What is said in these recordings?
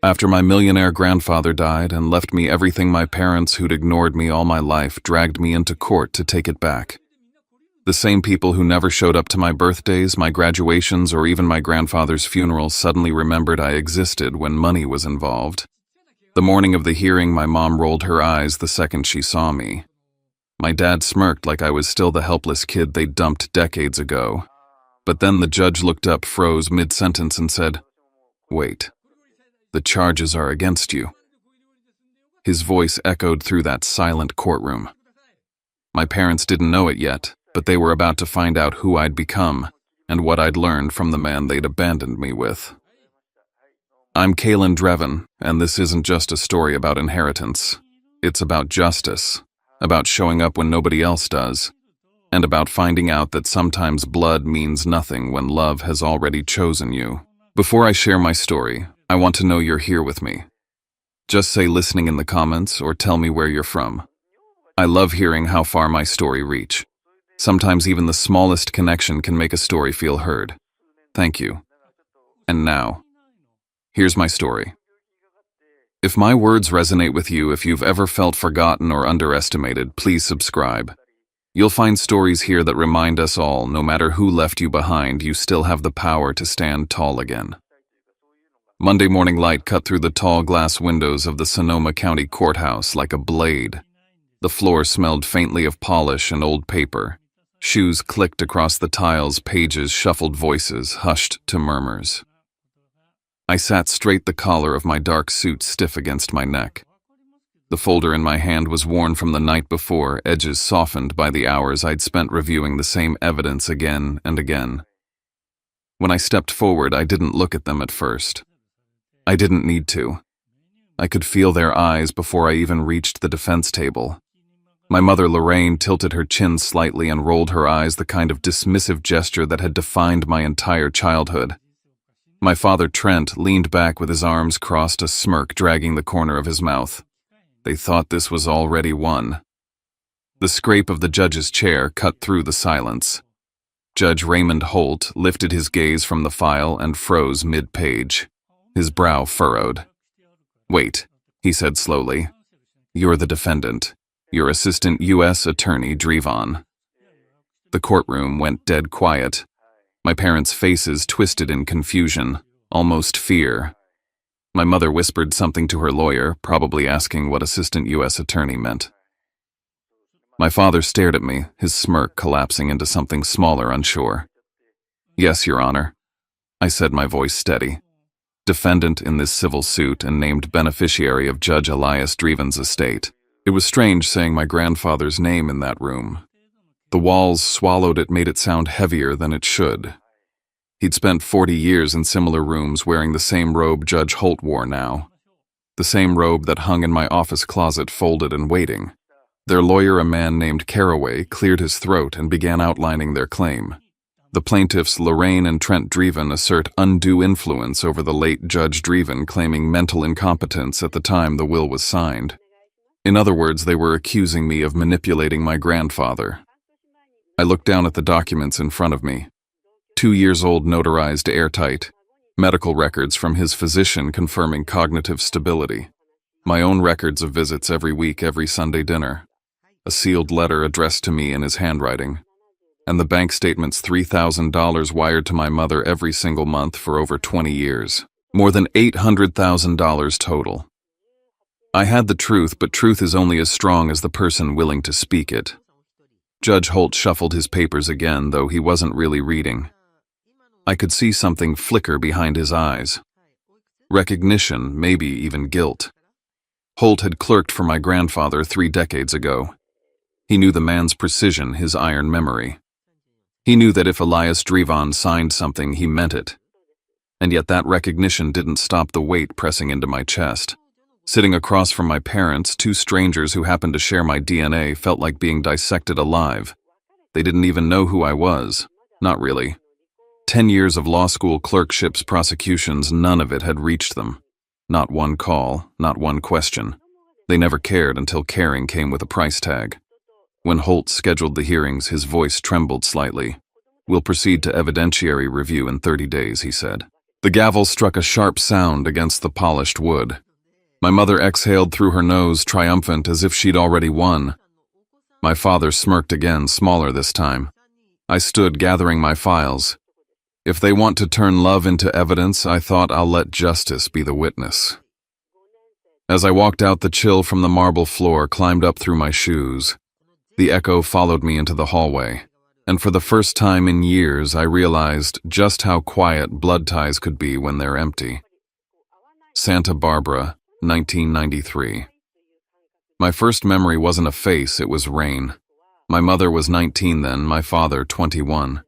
After my millionaire grandfather died and left me everything, my parents, who'd ignored me all my life, dragged me into court to take it back. The same people who never showed up to my birthdays, my graduations, or even my grandfather's funeral suddenly remembered I existed when money was involved. The morning of the hearing, my mom rolled her eyes the second she saw me. My dad smirked like I was still the helpless kid they dumped decades ago. But then the judge looked up, froze mid-sentence, and said, "Wait. The charges are against you." His voice echoed through that silent courtroom. My parents didn't know it yet, but they were about to find out who I'd become and what I'd learned from the man they'd abandoned me with. I'm Kalen Drevin, and this isn't just a story about inheritance. It's about justice, about showing up when nobody else does, and about finding out that sometimes blood means nothing when love has already chosen you. Before I share my story, I want to know you're here with me. Just say listening in the comments or tell me where you're from. I love hearing how far my story reach. Sometimes even the smallest connection can make a story feel heard. Thank you. And now, here's my story. If my words resonate with you, if you've ever felt forgotten or underestimated, please subscribe. You'll find stories here that remind us all, no matter who left you behind, you still have the power to stand tall again. Monday morning light cut through the tall glass windows of the Sonoma County Courthouse like a blade. The floor smelled faintly of polish and old paper. Shoes clicked across the tiles, pages shuffled, voices hushed to murmurs. I sat straight, the collar of my dark suit stiff against my neck. The folder in my hand was worn from the night before, edges softened by the hours I'd spent reviewing the same evidence again and again. When I stepped forward, I didn't look at them at first. I didn't need to. I could feel their eyes before I even reached the defense table. My mother, Lorraine, tilted her chin slightly and rolled her eyes, the kind of dismissive gesture that had defined my entire childhood. My father, Trent, leaned back with his arms crossed, a smirk dragging the corner of his mouth. They thought this was already won. The scrape of the judge's chair cut through the silence. Judge Raymond Holt lifted his gaze from the file and froze mid-page. His brow furrowed. "Wait," he said slowly. "You're the defendant. You're Assistant U.S. Attorney Drevin." The courtroom went dead quiet. My parents' faces twisted in confusion, almost fear. My mother whispered something to her lawyer, probably asking what Assistant U.S. Attorney meant. My father stared at me, his smirk collapsing into something smaller, unsure. "Yes, Your Honor," I said, my voice steady. Defendant in this civil suit and named beneficiary of Judge Elias Dreven's estate. It was strange saying my grandfather's name in that room. The walls swallowed it, made it sound heavier than it should. He'd spent 40 years in similar rooms wearing the same robe Judge Holt wore now. The same robe that hung in my office closet, folded and waiting. Their lawyer, a man named Caraway, cleared his throat and began outlining their claim. The plaintiffs, Lorraine and Trent Dreven, assert undue influence over the late Judge Dreven, claiming mental incompetence at the time the will was signed. In other words, they were accusing me of manipulating my grandfather. I looked down at the documents in front of me. 2 years old, notarized, airtight. Medical records from his physician confirming cognitive stability. My own records of visits every week, every Sunday dinner. A sealed letter addressed to me in his handwriting. And the bank statements, $3,000 wired to my mother every single month for over 20 years. More than $800,000 total. I had the truth, but truth is only as strong as the person willing to speak it. Judge Holt shuffled his papers again, though he wasn't really reading. I could see something flicker behind his eyes. Recognition, maybe even guilt. Holt had clerked for my grandfather 3 decades ago. He knew the man's precision, his iron memory. He knew that if Elias Dreven signed something, he meant it. And yet that recognition didn't stop the weight pressing into my chest. Sitting across from my parents, 2 strangers who happened to share my DNA, felt like being dissected alive. They didn't even know who I was. Not really. 10 years of law school clerkships, prosecutions, none of it had reached them. Not one call, not one question. They never cared until caring came with a price tag. When Holt scheduled the hearings, his voice trembled slightly. "We'll proceed to evidentiary review in 30 days, he said. The gavel struck a sharp sound against the polished wood. My mother exhaled through her nose, triumphant as if she'd already won. My father smirked again, smaller this time. I stood gathering my files. If they want to turn love into evidence, I thought I'll let justice be the witness. As I walked out, the chill from the marble floor climbed up through my shoes. The echo followed me into the hallway, and for the first time in years I realized just how quiet blood ties could be when they're empty. Santa Barbara, 1993. My first memory wasn't a face, it was rain. My mother was 19 then, my father 21.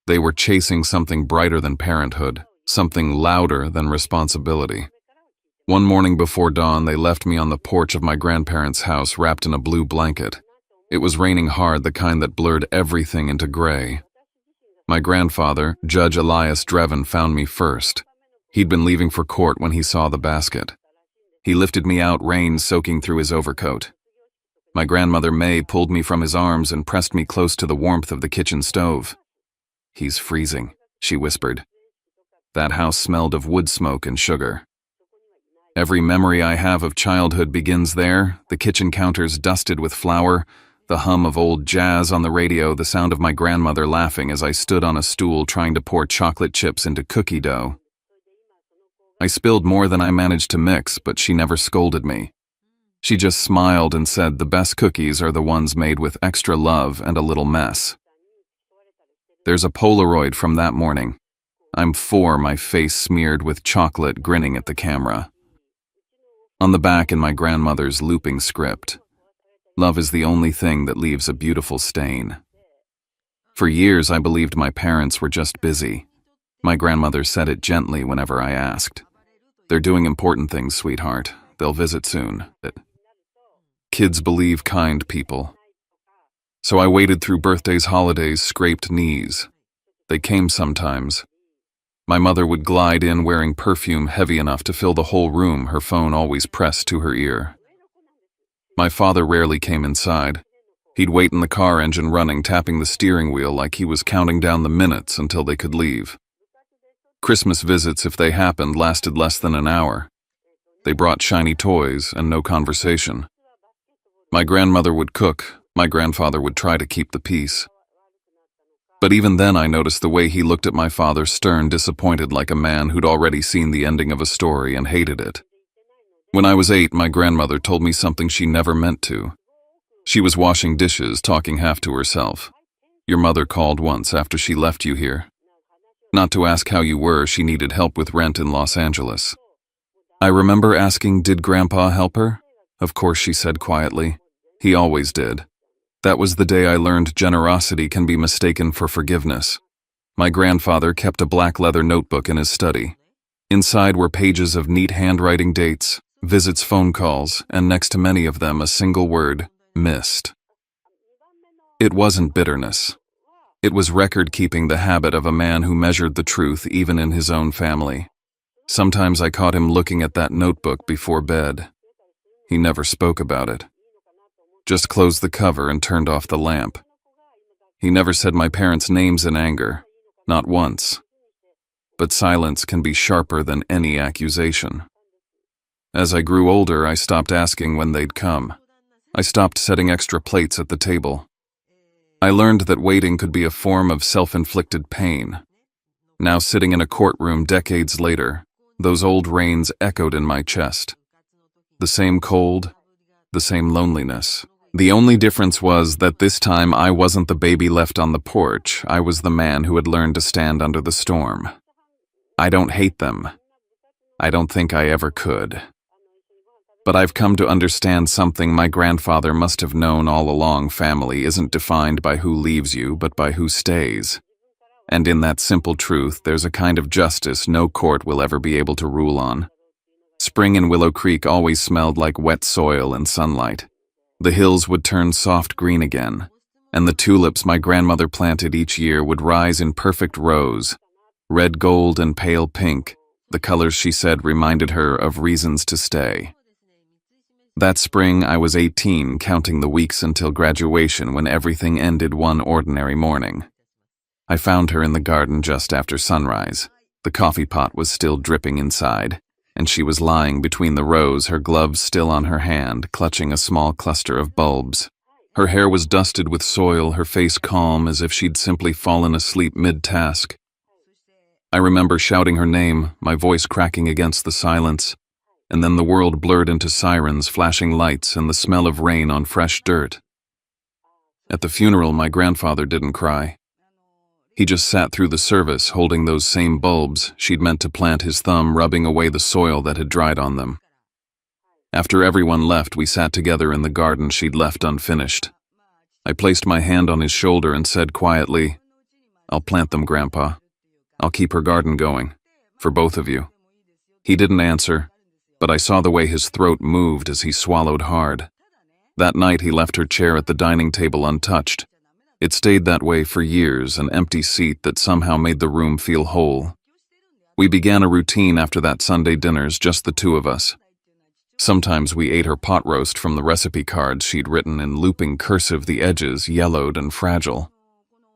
They were chasing something brighter than parenthood, something louder than responsibility. One morning before dawn, they left me on the porch of my grandparents' house wrapped in a blue blanket. It was raining hard, the kind that blurred everything into gray. My grandfather, Judge Elias Drevin, found me first. He'd been leaving for court when he saw the basket. He lifted me out, rain soaking through his overcoat. My grandmother May pulled me from his arms and pressed me close to the warmth of the kitchen stove. "He's freezing," she whispered. That house smelled of wood smoke and sugar. Every memory I have of childhood begins there, the kitchen counters dusted with flour, the hum of old jazz on the radio, the sound of my grandmother laughing as I stood on a stool trying to pour chocolate chips into cookie dough. I spilled more than I managed to mix, but she never scolded me. She just smiled and said the best cookies are the ones made with extra love and a little mess. There's a Polaroid from that morning. I'm 4, my face smeared with chocolate, grinning at the camera. On the back, in my grandmother's looping script, "Love is the only thing that leaves a beautiful stain." For years I believed my parents were just busy. My grandmother said it gently whenever I asked. "They're doing important things, sweetheart. They'll visit soon." Kids believe kind people. So I waited through birthdays, holidays, scraped knees. They came sometimes. My mother would glide in wearing perfume heavy enough to fill the whole room, her phone always pressed to her ear. My father rarely came inside. He'd wait in the car, engine running, tapping the steering wheel like he was counting down the minutes until they could leave. Christmas visits, if they happened, lasted less than an hour. They brought shiny toys and no conversation. My grandmother would cook, my grandfather would try to keep the peace. But even then I noticed the way he looked at my father, stern, disappointed, like a man who'd already seen the ending of a story and hated it. When I was 8, my grandmother told me something she never meant to. She was washing dishes, talking half to herself. "Your mother called once after she left you here. Not to ask how you were, she needed help with rent in Los Angeles." I remember asking, did Grandpa help her? "Of course," she said quietly. "He always did." That was the day I learned generosity can be mistaken for forgiveness. My grandfather kept a black leather notebook in his study. Inside were pages of neat handwriting, dates, visits, phone calls, and next to many of them a single word: missed. It wasn't bitterness. It was record-keeping, the habit of a man who measured the truth even in his own family. Sometimes I caught him looking at that notebook before bed. He never spoke about it. Just closed the cover and turned off the lamp. He never said my parents' names in anger, not once. But silence can be sharper than any accusation. As I grew older, I stopped asking when they'd come. I stopped setting extra plates at the table. I learned that waiting could be a form of self-inflicted pain. Now, sitting in a courtroom decades later, those old rains echoed in my chest. The same cold, the same loneliness. The only difference was that this time I wasn't the baby left on the porch. I was the man who had learned to stand under the storm. I don't hate them. I don't think I ever could. But I've come to understand something my grandfather must have known all along. Family isn't defined by who leaves you, but by who stays. And in that simple truth, there's a kind of justice no court will ever be able to rule on. Spring in Willow Creek always smelled like wet soil and sunlight. The hills would turn soft green again, and the tulips my grandmother planted each year would rise in perfect rows, red gold and pale pink. The colors, she said, reminded her of reasons to stay. That spring, I was 18, counting the weeks until graduation when everything ended one ordinary morning. I found her in the garden just after sunrise. The coffee pot was still dripping inside, and she was lying between the rows, her gloves still on her hand, clutching a small cluster of bulbs. Her hair was dusted with soil, her face calm as if she'd simply fallen asleep mid-task. I remember shouting her name, my voice cracking against the silence, and then the world blurred into sirens, flashing lights, and the smell of rain on fresh dirt. At the funeral, my grandfather didn't cry. He just sat through the service, holding those same bulbs she'd meant to plant, his thumb rubbing away the soil that had dried on them. After everyone left, we sat together in the garden she'd left unfinished. I placed my hand on his shoulder and said quietly, "I'll plant them, Grandpa. I'll keep her garden going, for both of you." He didn't answer, but I saw the way his throat moved as he swallowed hard. That night he left her chair at the dining table untouched. It stayed that way for years, an empty seat that somehow made the room feel whole. We began a routine after that Sunday dinners, just the two of us. Sometimes we ate her pot roast from the recipe cards she'd written in looping cursive, the edges yellowed and fragile.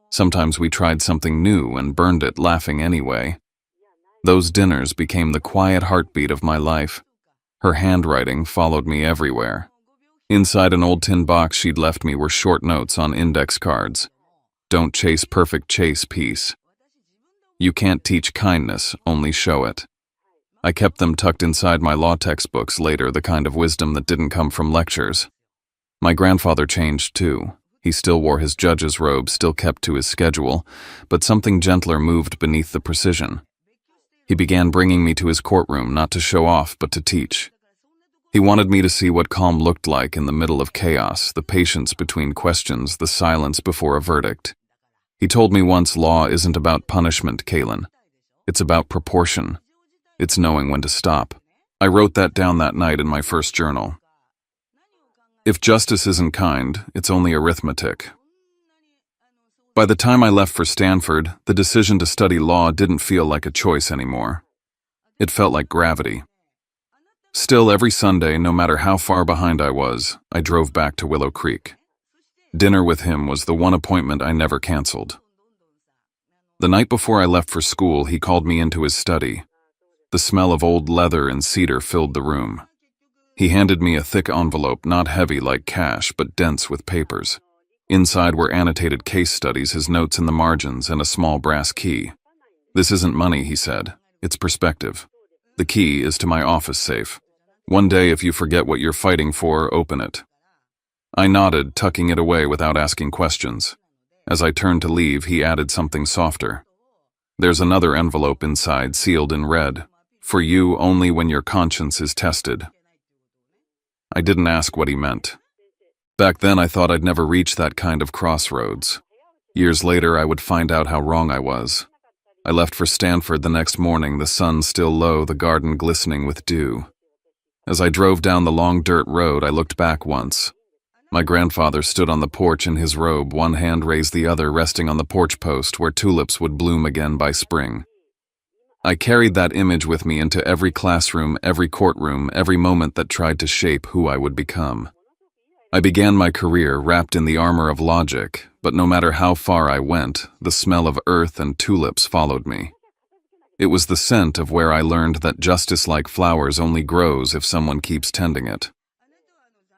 Sometimes we tried something new and burned it, laughing anyway. Those dinners became the quiet heartbeat of my life. Her handwriting followed me everywhere. Inside an old tin box she'd left me were short notes on index cards. "Don't chase perfect, chase peace. You can't teach kindness, only show it." I kept them tucked inside my law textbooks later, the kind of wisdom that didn't come from lectures. My grandfather changed too. He still wore his judge's robe, still kept to his schedule, but something gentler moved beneath the precision. He began bringing me to his courtroom, not to show off, but to teach. He wanted me to see what calm looked like in the middle of chaos, the patience between questions, the silence before a verdict. He told me once, law isn't about punishment, Kaylin. It's about proportion. It's knowing when to stop. I wrote that down that night in my first journal. If justice isn't kind, it's only arithmetic. By the time I left for Stanford, the decision to study law didn't feel like a choice anymore. It felt like gravity. Still, every Sunday, no matter how far behind I was, I drove back to Willow Creek. Dinner with him was the one appointment I never canceled. The night before I left for school, he called me into his study. The smell of old leather and cedar filled the room. He handed me a thick envelope, not heavy like cash, but dense with papers. Inside were annotated case studies, his notes in the margins, and a small brass key. "This isn't money," he said. "It's perspective. The key is to my office safe. One day, if you forget what you're fighting for, open it." I nodded, tucking it away without asking questions. As I turned to leave, he added something softer. "There's another envelope inside, sealed in red. For you only when your conscience is tested." I didn't ask what he meant. Back then, I thought I'd never reach that kind of crossroads. Years later, I would find out how wrong I was. I left for Stanford the next morning, the sun still low, the garden glistening with dew. As I drove down the long dirt road, I looked back once. My grandfather stood on the porch in his robe, one hand raised, the other resting on the porch post where tulips would bloom again by spring. I carried that image with me into every classroom, every courtroom, every moment that tried to shape who I would become. I began my career wrapped in the armor of logic, but no matter how far I went, the smell of earth and tulips followed me. It was the scent of where I learned that justice, like flowers, only grows if someone keeps tending it.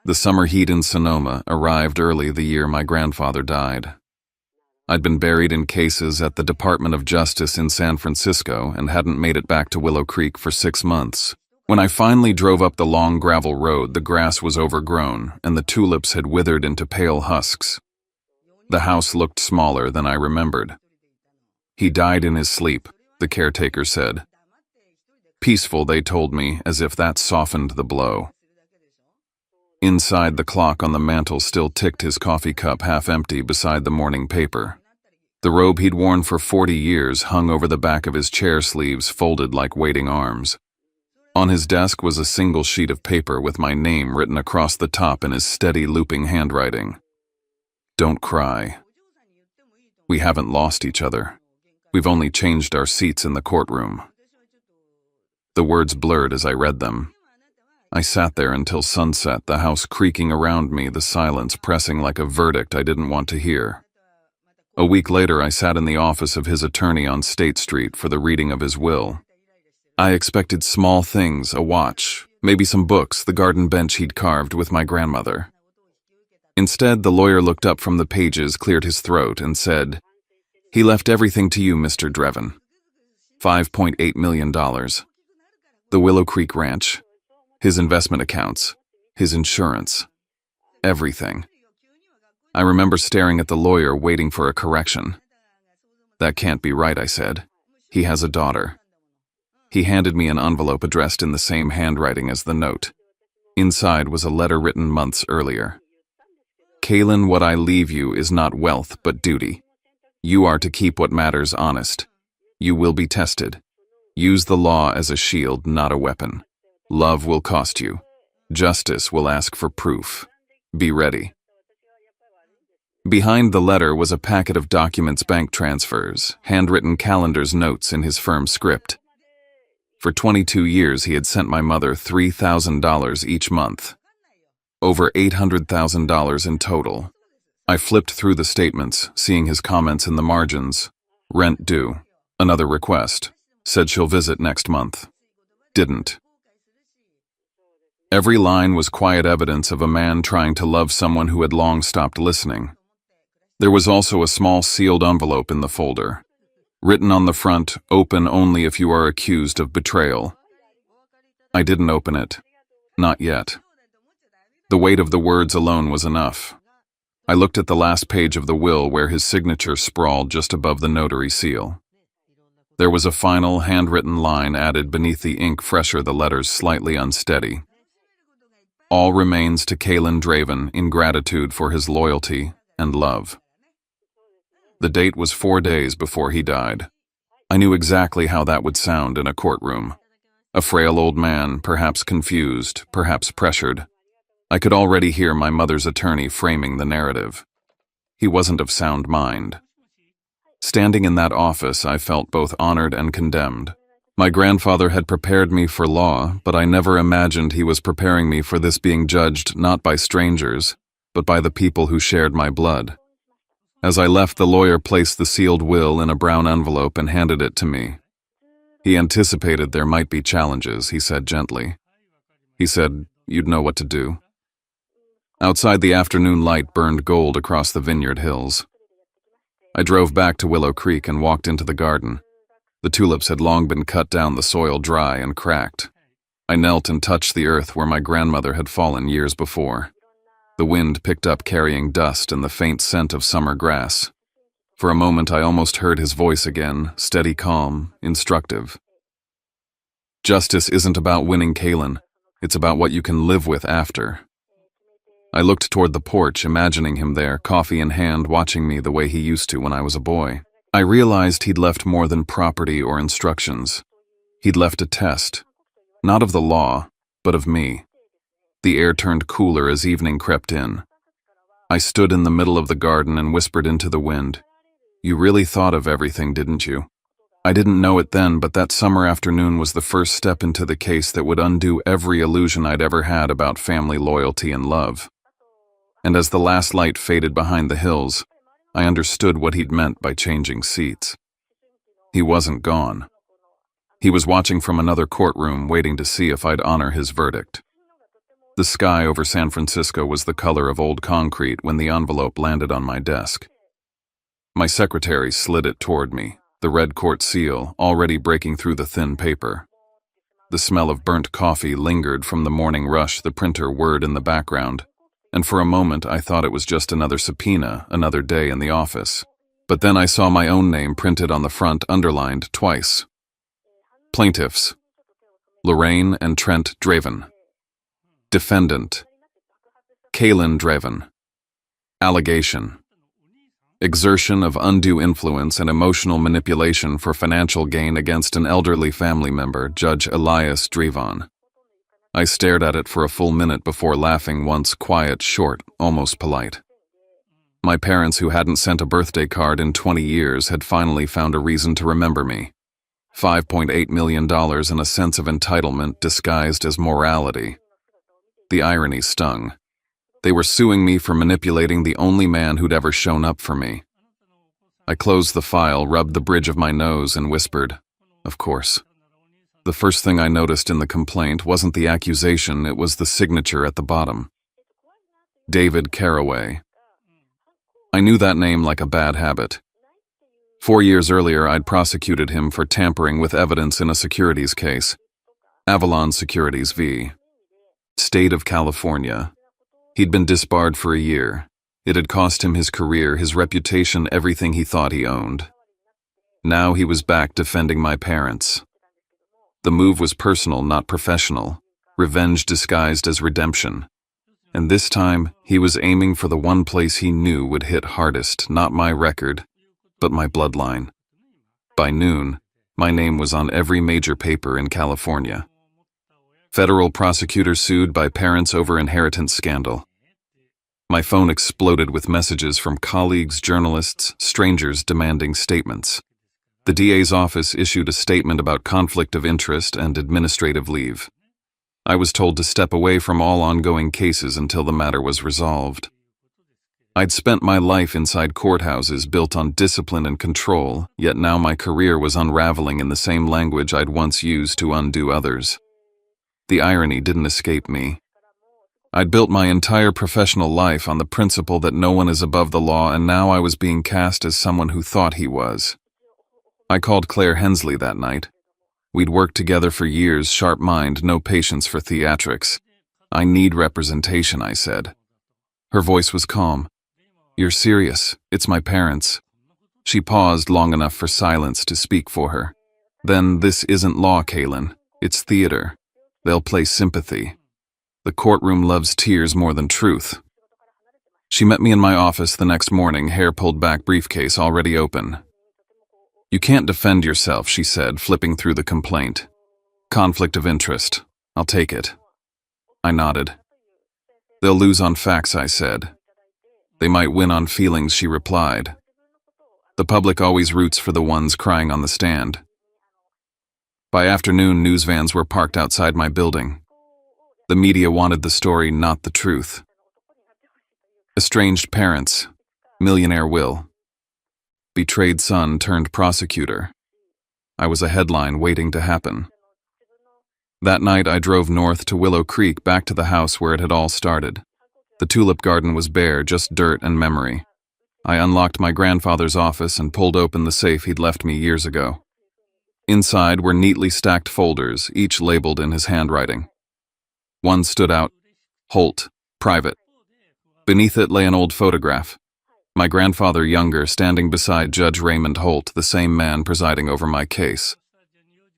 The summer heat in Sonoma arrived early the year my grandfather died. I'd been buried in cases at the Department of Justice in San Francisco and hadn't made it back to Willow Creek for 6 months. When I finally drove up the long gravel road, the grass was overgrown and the tulips had withered into pale husks. The house looked smaller than I remembered. "He died in his sleep," the caretaker said. Peaceful, they told me, as if that softened the blow. Inside, the clock on the mantel still ticked, his coffee cup half empty beside the morning paper. The robe he'd worn for 40 years hung over the back of his chair sleeves, folded like waiting arms. On his desk was a single sheet of paper with my name written across the top in his steady, looping handwriting. "Don't cry. We haven't lost each other. We've only changed our seats in the courtroom." The words blurred as I read them. I sat there until sunset, the house creaking around me, the silence pressing like a verdict I didn't want to hear. A week later, I sat in the office of his attorney on State Street for the reading of his will. I expected small things, a watch, maybe some books, the garden bench he'd carved with my grandmother. Instead, the lawyer looked up from the pages, cleared his throat, and said, "He left everything to you, Mr. Drevin. $5.8 million. The Willow Creek Ranch, his investment accounts, his insurance, everything." I remember staring at the lawyer, waiting for a correction. "That can't be right," I said. "He has a daughter." He handed me an envelope addressed in the same handwriting as the note. Inside was a letter written months earlier. "Kaylin, what I leave you is not wealth but duty. You are to keep what matters honest. You will be tested. Use the law as a shield, not a weapon. Love will cost you. Justice will ask for proof. Be ready." Behind the letter was a packet of documents, bank transfers, handwritten calendars, notes in his firm script. For 22 years, he had sent my mother $3,000 each month. Over $800,000 in total. I flipped through the statements, seeing his comments in the margins. Rent due. Another request. Said she'll visit next month. Didn't. Every line was quiet evidence of a man trying to love someone who had long stopped listening. There was also a small sealed envelope in the folder. Written on the front, "Open only if you are accused of betrayal." I didn't open it. Not yet. The weight of the words alone was enough. I looked at the last page of the will where his signature sprawled just above the notary seal. There was a final handwritten line added beneath the ink, fresher, the letters slightly unsteady. "All remains to Kaylin Draven in gratitude for his loyalty and love." The date was 4 days before he died. I knew exactly how that would sound in a courtroom. A frail old man, perhaps confused, perhaps pressured. I could already hear my mother's attorney framing the narrative. He wasn't of sound mind. Standing in that office, I felt both honored and condemned. My grandfather had prepared me for law, but I never imagined he was preparing me for this, being judged not by strangers, but by the people who shared my blood. As I left, the lawyer placed the sealed will in a brown envelope and handed it to me. He anticipated there might be challenges, he said gently. He said, "You'd know what to do." Outside, the afternoon light burned gold across the vineyard hills. I drove back to Willow Creek and walked into the garden. The tulips had long been cut down, the soil dry and cracked. I knelt and touched the earth where my grandmother had fallen years before. The wind picked up, carrying dust and the faint scent of summer grass. For a moment, I almost heard his voice again, steady, calm, instructive. "Justice isn't about winning, Kaylin. It's about what you can live with after." I looked toward the porch, imagining him there, coffee in hand, watching me the way he used to when I was a boy. I realized he'd left more than property or instructions. He'd left a test, not of the law, but of me. The air turned cooler as evening crept in. I stood in the middle of the garden and whispered into the wind, "You really thought of everything, didn't you?" I didn't know it then, but that summer afternoon was the first step into the case that would undo every illusion I'd ever had about family loyalty and love. And as the last light faded behind the hills, I understood what he'd meant by changing seats. He wasn't gone. He was watching from another courtroom, waiting to see if I'd honor his verdict. The sky over San Francisco was the color of old concrete when the envelope landed on my desk. My secretary slid it toward me, the red court seal already breaking through the thin paper. The smell of burnt coffee lingered from the morning rush, the printer whirred in the background, and for a moment I thought it was just another subpoena, another day in the office. But then I saw my own name printed on the front, underlined twice. Plaintiffs: Lorraine and Trent Draven. Defendant: Kaylin Draven. Allegation: exertion of undue influence and emotional manipulation for financial gain against an elderly family member, Judge Elias Draven. I stared at it for a full minute before laughing once, quiet, short, almost polite. My parents, who hadn't sent a birthday card in 20 years, had finally found a reason to remember me. $5.8 million and a sense of entitlement disguised as morality. The irony stung. They were suing me for manipulating the only man who'd ever shown up for me. I closed the file, rubbed the bridge of my nose, and whispered, "Of course." The first thing I noticed in the complaint wasn't the accusation, it was the signature at the bottom. David Caraway. I knew that name like a bad habit. 4 years earlier, I'd prosecuted him for tampering with evidence in a securities case. Avalon Securities v. State of California. He'd been disbarred for a year. It had cost him his career, his reputation, everything he thought he owned. Now he was back defending my parents. The move was personal, not professional. Revenge disguised as redemption. And this time, he was aiming for the one place he knew would hit hardest, not my record, but my bloodline. By noon, my name was on every major paper in California. Federal prosecutor sued by parents over inheritance scandal. My phone exploded with messages from colleagues, journalists, strangers demanding statements. The DA's office issued a statement about conflict of interest and administrative leave. I was told to step away from all ongoing cases until the matter was resolved. I'd spent my life inside courthouses built on discipline and control, yet now my career was unraveling in the same language I'd once used to undo others. The irony didn't escape me. I'd built my entire professional life on the principle that no one is above the law, and now I was being cast as someone who thought he was. I called Claire Hensley that night. We'd worked together for years, sharp mind, no patience for theatrics. "I need representation," I said. Her voice was calm. "You're serious. It's my parents." She paused long enough for silence to speak for her. "Then this isn't law, Kaylin. It's theater. They'll play sympathy. The courtroom loves tears more than truth." She met me in my office the next morning, hair pulled back, briefcase already open. "You can't defend yourself," she said, flipping through the complaint. "Conflict of interest. I'll take it." I nodded. "They'll lose on facts," I said. "They might win on feelings," she replied. "The public always roots for the ones crying on the stand." By afternoon, news vans were parked outside my building. The media wanted the story, not the truth. Estranged parents. Millionaire will. Betrayed son turned prosecutor. I was a headline waiting to happen. That night I drove north to Willow Creek, back to the house where it had all started. The tulip garden was bare, just dirt and memory. I unlocked my grandfather's office and pulled open the safe he'd left me years ago. Inside were neatly stacked folders, each labeled in his handwriting. One stood out, Holt, private. Beneath it lay an old photograph. My grandfather younger, standing beside Judge Raymond Holt, the same man presiding over my case.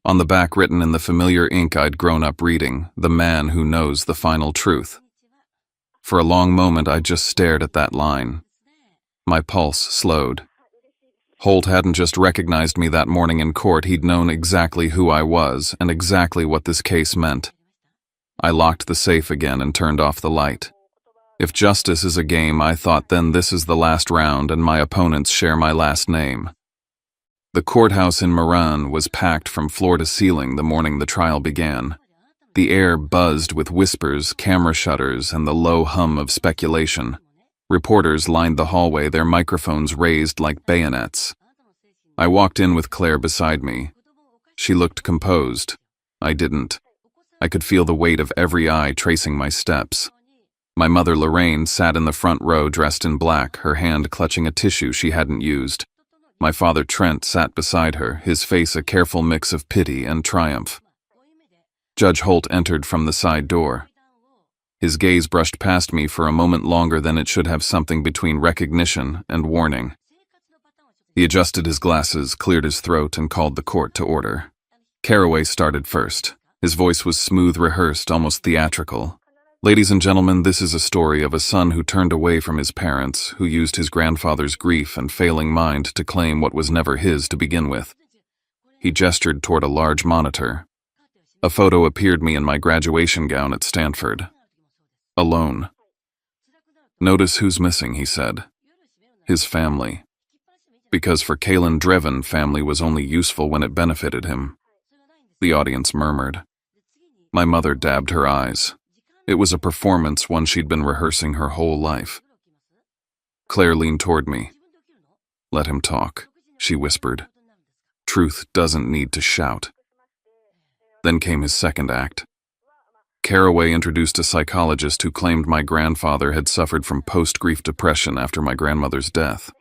On the back, written in the familiar ink I'd grown up reading, "The man who knows the final truth." For a long moment I just stared at that line. My pulse slowed. Holt hadn't just recognized me that morning in court, he'd known exactly who I was and exactly what this case meant. I locked the safe again and turned off the light. If justice is a game, I thought, then this is the last round and my opponents share my last name. The courthouse in Marin was packed from floor to ceiling the morning the trial began. The air buzzed with whispers, camera shutters, and the low hum of speculation. Reporters lined the hallway, their microphones raised like bayonets. I walked in with Claire beside me. She looked composed. I didn't. I could feel the weight of every eye tracing my steps. My mother Lorraine sat in the front row dressed in black, her hand clutching a tissue she hadn't used. My father Trent sat beside her, his face a careful mix of pity and triumph. Judge Holt entered from the side door. His gaze brushed past me for a moment longer than it should have, something between recognition and warning. He adjusted his glasses, cleared his throat, and called the court to order. Caraway started first. His voice was smooth, rehearsed, almost theatrical. "Ladies and gentlemen, this is a story of a son who turned away from his parents, who used his grandfather's grief and failing mind to claim what was never his to begin with." He gestured toward a large monitor. A photo appeared me in my graduation gown at Stanford. Alone. "Notice who's missing," he said. "His family." Because for Kaylin Dreven, family was only useful when it benefited him. The audience murmured. My mother dabbed her eyes. It was a performance, one she'd been rehearsing her whole life. Claire leaned toward me. Let him talk, she whispered. Truth doesn't need to shout. Then came his second act. Caraway introduced a psychologist who claimed my grandfather had suffered from post-grief depression after my grandmother's death.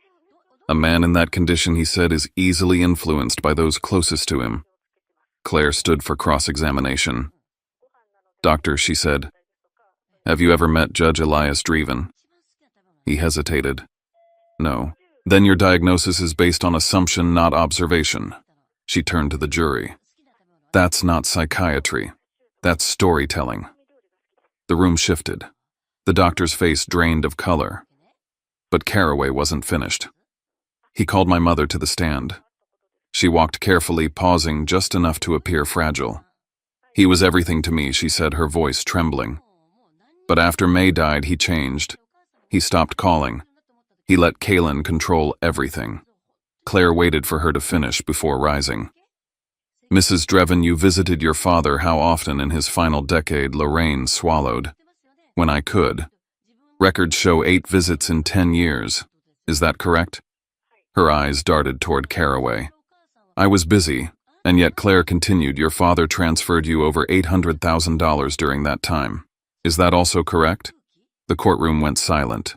A man in that condition, he said, is easily influenced by those closest to him. Claire stood for cross-examination. Doctor, she said, have you ever met Judge Elias Dreven? He hesitated. No. Then your diagnosis is based on assumption, not observation. She turned to the jury. That's not psychiatry. That's storytelling. The room shifted. The doctor's face drained of color. But Caraway wasn't finished. He called my mother to the stand. She walked carefully, pausing just enough to appear fragile. He was everything to me, she said, her voice trembling. But after May died, he changed. He stopped calling. He let Kaylin control everything. Claire waited for her to finish before rising. Mrs. Dreven, you visited your father how often in his final decade? Lorraine swallowed. When I could. Records show 8 visits in 10 years. Is that correct? Her eyes darted toward Caraway. I was busy, and yet Claire continued, your father transferred you over $800,000 during that time. Is that also correct? The courtroom went silent.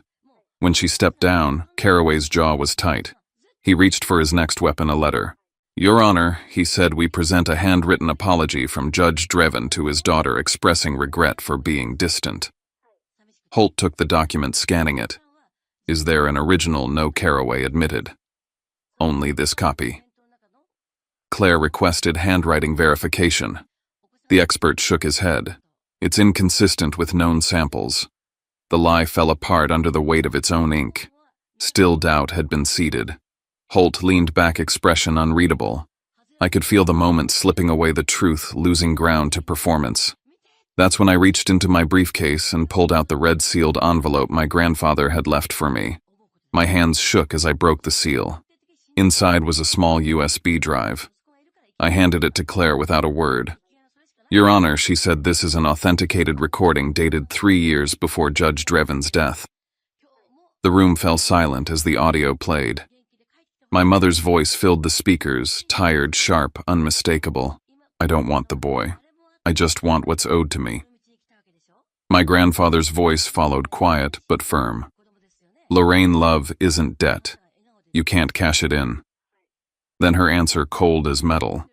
When she stepped down, Caraway's jaw was tight. He reached for his next weapon, a letter. Your Honor, he said, we present a handwritten apology from Judge Dreven to his daughter expressing regret for being distant. Holt took the document, scanning it. Is there an original? No, Caraway admitted. Only this copy. Claire requested handwriting verification. The expert shook his head. It's inconsistent with known samples. The lie fell apart under the weight of its own ink. Still doubt had been seeded. Holt leaned back, expression unreadable. I could feel the moment slipping away, the truth losing ground to performance. That's when I reached into my briefcase and pulled out the red-sealed envelope my grandfather had left for me. My hands shook as I broke the seal. Inside was a small USB drive. I handed it to Claire without a word. Your Honor, she said, this is an authenticated recording dated 3 years before Judge Dreven's death. The room fell silent as the audio played. My mother's voice filled the speakers, tired, sharp, unmistakable. I don't want the boy. I just want what's owed to me. My grandfather's voice followed, quiet but firm. Lorraine, love isn't debt. You can't cash it in. Then her answer, cold as metal.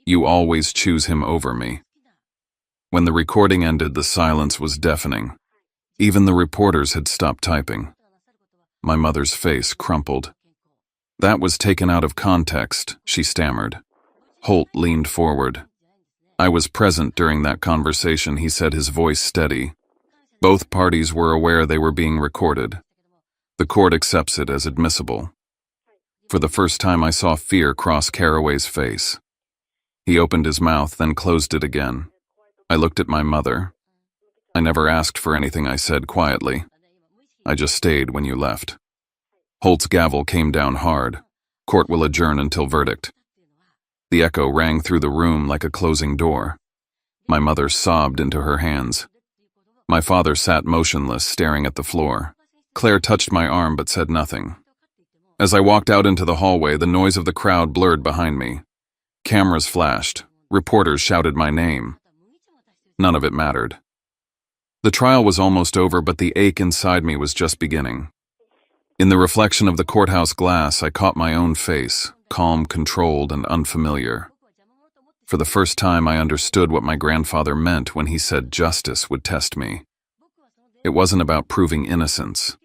You always choose him over me. When the recording ended, the silence was deafening. Even the reporters had stopped typing. My mother's face crumpled. That was taken out of context, she stammered. Holt leaned forward. I was present during that conversation, he said, his voice steady. Both parties were aware they were being recorded. The court accepts it as admissible. For the first time, I saw fear cross Caraway's face. He opened his mouth, then closed it again. I looked at my mother. I never asked for anything, I said quietly. I just stayed when you left. Holt's gavel came down hard. Court will adjourn until verdict. The echo rang through the room like a closing door. My mother sobbed into her hands. My father sat motionless, staring at the floor. Claire touched my arm but said nothing. As I walked out into the hallway, the noise of the crowd blurred behind me. Cameras flashed. Reporters shouted my name. None of it mattered. The trial was almost over, but the ache inside me was just beginning. In the reflection of the courthouse glass, I caught my own face, calm, controlled, and unfamiliar. For the first time, I understood what my grandfather meant when he said justice would test me. It wasn't about proving innocence.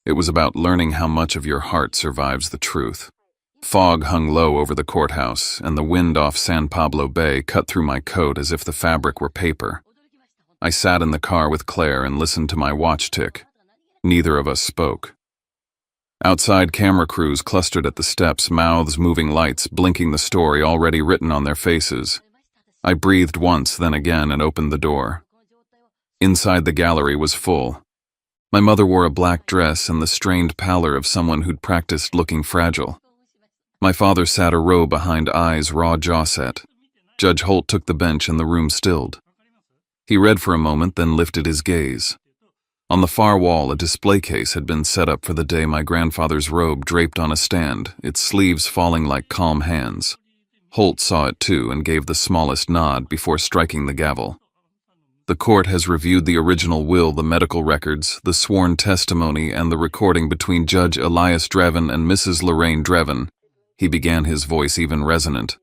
It was about learning how much of your heart survives the truth. Fog hung low over the courthouse, and the wind off San Pablo Bay cut through my coat as if the fabric were paper. I sat in the car with Claire and listened to my watch tick. Neither of us spoke. Outside, camera crews clustered at the steps, mouths moving, lights blinking the story already written on their faces. I breathed once, then again, and opened the door. Inside, the gallery was full. My mother wore a black dress and the strained pallor of someone who'd practiced looking fragile. My father sat a row behind, eyes raw, jaw set. Judge Holt took the bench and the room stilled. He read for a moment, then lifted his gaze. On the far wall, a display case had been set up for the day my grandfather's robe draped on a stand, its sleeves falling like calm hands. Holt saw it too and gave the smallest nod before striking the gavel. The court has reviewed the original will, the medical records, the sworn testimony, and the recording between Judge Elias Dreven and Mrs. Lorraine Dreven. He began, his voice even resonant.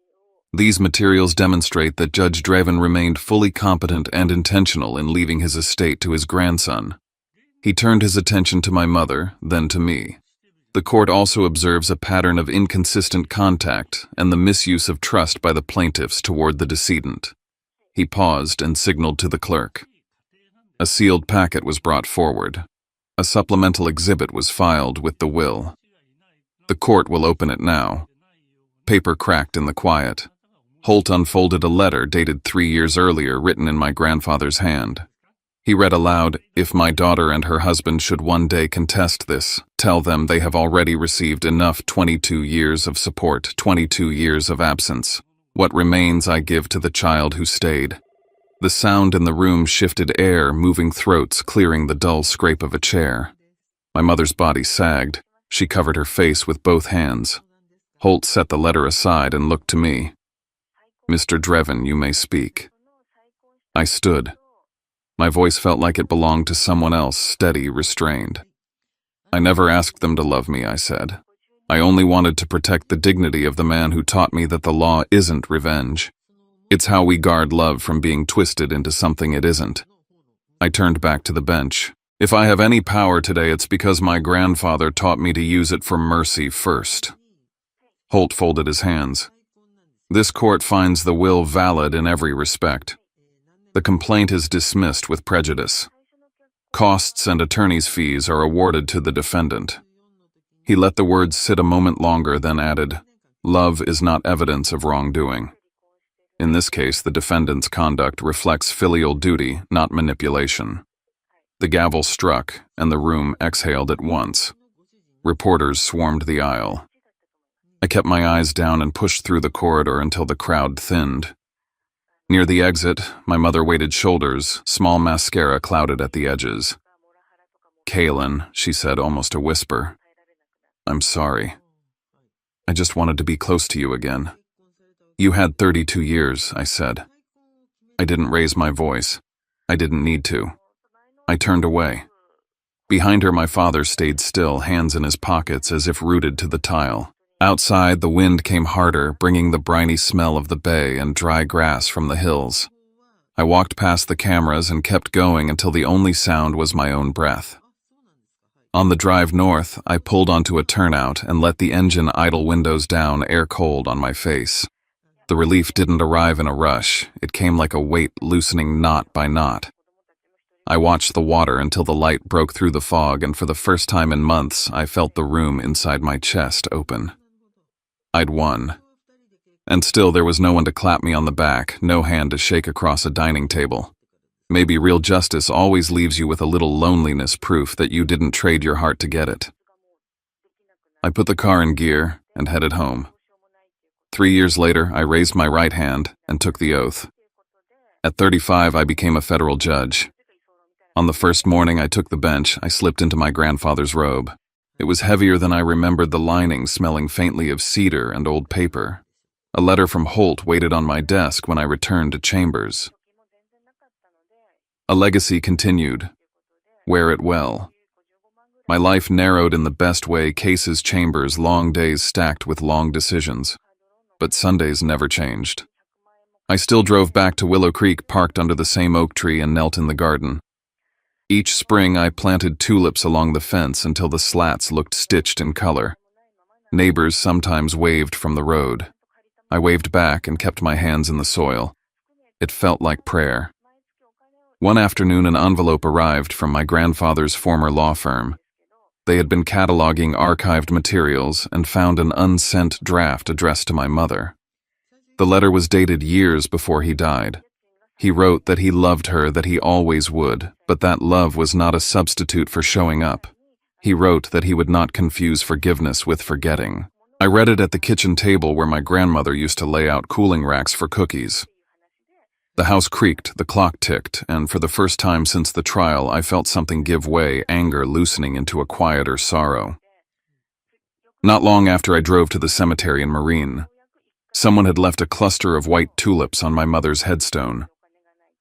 These materials demonstrate that Judge Dreven remained fully competent and intentional in leaving his estate to his grandson. He turned his attention to my mother, then to me. The court also observes a pattern of inconsistent contact and the misuse of trust by the plaintiffs toward the decedent. He paused and signaled to the clerk. A sealed packet was brought forward. A supplemental exhibit was filed with the will. The court will open it now. Paper cracked in the quiet. Holt unfolded a letter dated 3 years earlier, written in my grandfather's hand. He read aloud, "If my daughter and her husband should one day contest this, tell them they have already received enough 22 years of support, 22 years of absence. What remains I give to the child who stayed." The sound in the room shifted air, moving throats, clearing the dull scrape of a chair. My mother's body sagged. She covered her face with both hands. Holt set the letter aside and looked to me. "Mr. Dreven, you may speak." I stood. My voice felt like it belonged to someone else, steady, restrained. "I never asked them to love me," I said. "I only wanted to protect the dignity of the man who taught me that the law isn't revenge. It's how we guard love from being twisted into something it isn't." I turned back to the bench. "If I have any power today, it's because my grandfather taught me to use it for mercy first." Holt folded his hands. "This court finds the will valid in every respect. The complaint is dismissed with prejudice. Costs and attorney's fees are awarded to the defendant." He let the words sit a moment longer, then added, "Love is not evidence of wrongdoing. In this case, the defendant's conduct reflects filial duty, not manipulation." The gavel struck, and the room exhaled at once. Reporters swarmed the aisle. I kept my eyes down and pushed through the corridor until the crowd thinned. Near the exit, my mother weighted shoulders, small mascara clouded at the edges. "Kaylin," she said, almost a whisper. "I'm sorry. I just wanted to be close to you again." "You had 32 years, I said. I didn't raise my voice. I didn't need to. I turned away. Behind her, my father stayed still, hands in his pockets as if rooted to the tile. Outside, the wind came harder, bringing the briny smell of the bay and dry grass from the hills. I walked past the cameras and kept going until the only sound was my own breath. On the drive north, I pulled onto a turnout and let the engine idle windows down, air cold on my face. The relief didn't arrive in a rush. It came like a weight loosening knot by knot. I watched the water until the light broke through the fog, and for the first time in months, I felt the room inside my chest open. I'd won. And still there was no one to clap me on the back, no hand to shake across a dining table. Maybe real justice always leaves you with a little loneliness, proof that you didn't trade your heart to get it. I put the car in gear and headed home. 3 years later, I raised my right hand and took the oath. At 35, I became a federal judge. On the first morning I took the bench, I slipped into my grandfather's robe. It was heavier than I remembered, the lining smelling faintly of cedar and old paper. A letter from Holt waited on my desk when I returned to chambers. A legacy continued. Wear it well. My life narrowed in the best way, cases, chambers, long days stacked with long decisions. But Sundays never changed. I still drove back to Willow Creek, parked under the same oak tree, and knelt in the garden. Each spring I planted tulips along the fence until the slats looked stitched in color. Neighbors sometimes waved from the road. I waved back and kept my hands in the soil. It felt like prayer. One afternoon an envelope arrived from my grandfather's former law firm. They had been cataloging archived materials and found an unsent draft addressed to my mother. The letter was dated years before he died. He wrote that he loved her, that he always would, but that love was not a substitute for showing up. He wrote that he would not confuse forgiveness with forgetting. I read it at the kitchen table where my grandmother used to lay out cooling racks for cookies. The house creaked, the clock ticked, and for the first time since the trial, I felt something give way, anger loosening into a quieter sorrow. Not long after I drove to the cemetery in Marine, someone had left a cluster of white tulips on my mother's headstone.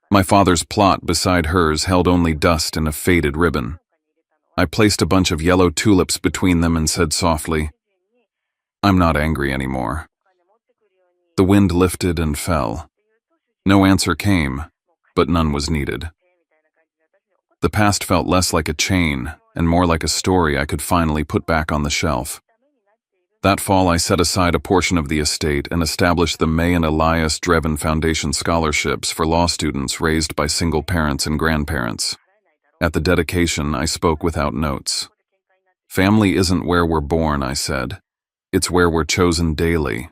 My father's plot beside hers held only dust and a faded ribbon. I placed a bunch of yellow tulips between them and said softly, "I'm not angry anymore." The wind lifted and fell. No answer came, but none was needed. The past felt less like a chain and more like a story I could finally put back on the shelf. That fall, I set aside a portion of the estate and established the May and Elias Dreven Foundation scholarships for law students raised by single parents and grandparents. At the dedication, I spoke without notes. "Family isn't where we're born," I said. "It's where we're chosen daily.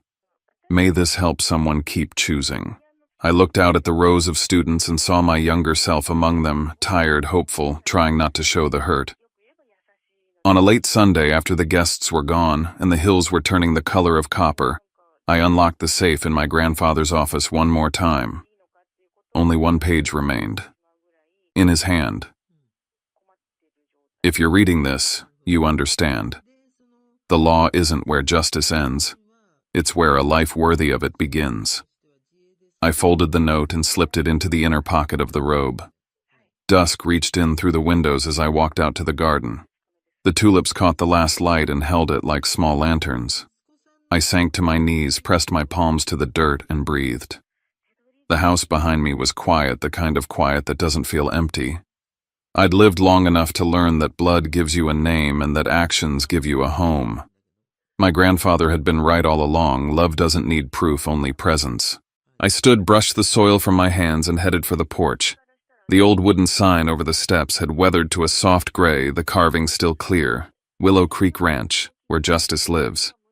May this help someone keep choosing." I looked out at the rows of students and saw my younger self among them, tired, hopeful, trying not to show the hurt. On a late Sunday, after the guests were gone and the hills were turning the color of copper, I unlocked the safe in my grandfather's office one more time. Only one page remained. In his hand. If you're reading this, you understand. The law isn't where justice ends. It's where a life worthy of it begins. I folded the note and slipped it into the inner pocket of the robe. Dusk reached in through the windows as I walked out to the garden. The tulips caught the last light and held it like small lanterns. I sank to my knees, pressed my palms to the dirt, and breathed. The house behind me was quiet, the kind of quiet that doesn't feel empty. I'd lived long enough to learn that blood gives you a name and that actions give you a home. My grandfather had been right all along. Love doesn't need proof, only presence. I stood, brushed the soil from my hands, and headed for the porch. The old wooden sign over the steps had weathered to a soft gray, the carving still clear. Willow Creek Ranch, where justice lives.